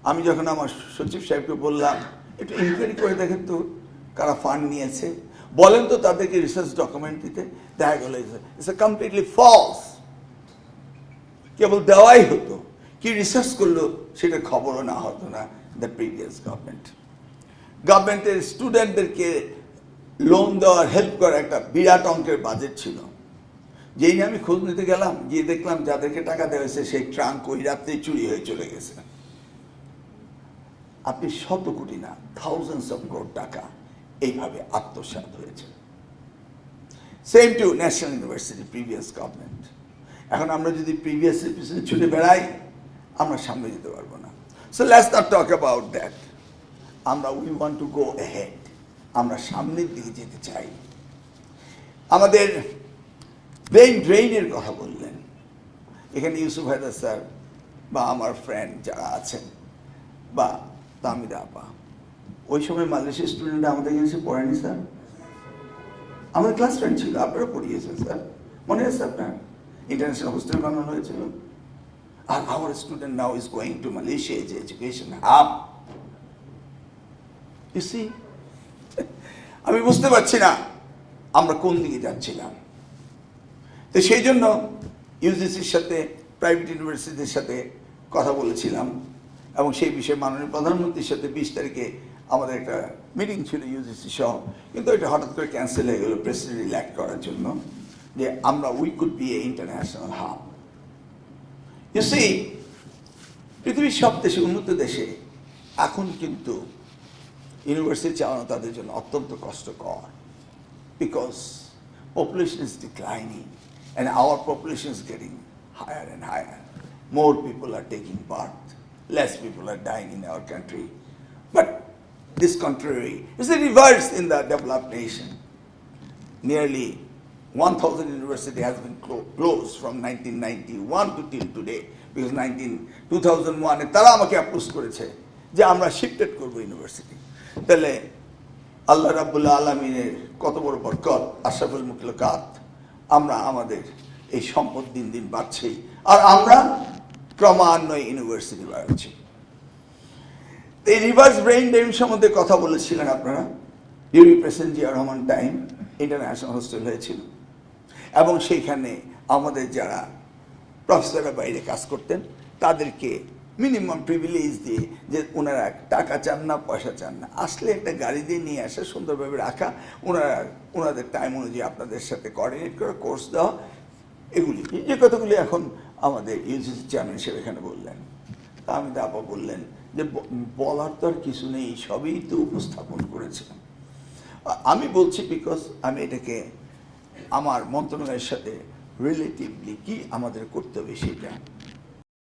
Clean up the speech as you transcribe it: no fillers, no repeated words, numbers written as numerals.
আমি যখন আমার সচিব সাহেবকে বললাম একটু ইনকোয়ারি করে দেখেন তো কারা ফান্ড নিয়েছে, বলেন তো তাদেরকে রিসার্চ ডকুমেন্ট দিতে, দেখা গেল ইটস কমপ্লিটলি ফলস। কেবল দেওয়াই হতো, কি রিসার্চ করলো সেটা খবরও না হতো না। দ্য প্রিভিয়াস গভর্নমেন্টের স্টুডেন্টদেরকে লোন দেওয়ার হেল্প করার একটা বিরাট অঙ্কের বাজেট ছিল। যেই নিয়ে আমি খোঁজ নিতে গেলাম, গিয়ে দেখলাম যাদেরকে টাকা দেওয়া হয়েছে সেই ট্রাঙ্ক ওই রাত্রেই চুরি হয়ে চলে গেছে। আপনি শত কোটি না, থাউজেন্ডস অফ ক্রোড় টাকা এইভাবে আত্মসাৎ হয়েছে। Same to national university previous government. এখন আমরা যদি প্রিভিয়াসের পিছনে ছুটে বেড়াই, আমরা সামনে যেতে পারবো না। So let's not talk about that. আমরা we want to go ahead, আমরা সামনের দিকে যেতে চাই। আমাদের ব্রেইন ড্রেইনের কথা বললেন এখানে ইউসুফ হায়দার স্যার বা আমার ফ্রেন্ড যারা আছেন বা তামিদা আপা, ওই সময় মালয়েশিয়ার স্টুডেন্টরা আমাদের এসে পড়েনি স্যার, আমাদের ক্লাস ফ্রেন্ড ছিল, আপনারা পড়িয়েছেন স্যার, মনে আছে আপনার? ইন্টারন্যাশনাল হোস্টেল বানানো হয়েছিল। আর our student now is going to Malaysia as education hub. You see, আমি বুঝতে পারছি না আমরা কোন দিকে যাচ্ছিলাম। তো সেই জন্য ইউজিসির সাথে প্রাইভেট ইউনিভার্সিটির সাথে কথা বলেছিলাম এবং সেই বিষয়ে মাননীয় প্রধানমন্ত্রীর সাথে 20 তারিখে আমাদের একটা মিটিং ছিল ইউজিসি সহ, কিন্তু এটা হঠাৎ করে ক্যান্সেল হয়ে গেল প্রেসিডেন্ট ইলেক্ট করার জন্য, যে আমরা we could be a international hub. You see, পৃথিবীর সব দেশে, উন্নত দেশে এখন কিন্তু ইউনিভার্সিটি চালানো তাদের জন্য অত্যন্ত কষ্টকর, because population is declining and our population is getting higher and higher. More people are taking birth, less people are dying in our country. But this contrary is the reverse in the developed nation. Nearly 1,000 university has been closed from 1991 to till today, because 2001 তারা আমাকে approach করেছে যে আমরা shifted করবো university. তাহলে আল্লাহ রাব্বুল আলামিনের কত বড় বরকত, আশরাফুল মুখলুকাত, আমরা আমাদের এই সম্পদ দিন দিন বাড়ছেই, আর আমরা ক্রমান্বয়ে ইউনিভার্সিটি বাড়াচ্ছি। এই রিভার্স ব্রেইন ড্রেইন সম্বন্ধে কথা বলেছিলেন আপনারা। During president Zia Rahman time international hostel হয়েছিল এবং সেইখানে আমাদের যারা প্রফেসররা বাইরে কাজ করতেন তাদেরকে মিনিমাম প্রিভিলেজ দিয়ে, যে ওনারা টাকা চান না, পয়সা চান না, আসলে একটা গাড়ি দিয়ে নিয়ে আসা, সুন্দরভাবে রাখা, ওনাদের টাইম অনুযায়ী আপনাদের সাথে কোঅর্ডিনেট করে কোর্স দেওয়া, এগুলি যে কথাগুলি এখন আমাদের ইউজিসি চেয়ারম্যান সাহেব এখানে বললেন। তা আমি আপা বললেন যে বলার তো আর কিছু নেই, সবই তো উপস্থাপন করেছেন। আমি বলছি বিকজ আমি এটাকে আমার মন্ত্রণালয়ের সাথে রিলেটিভলি কি আমাদের করতে হবে সেটা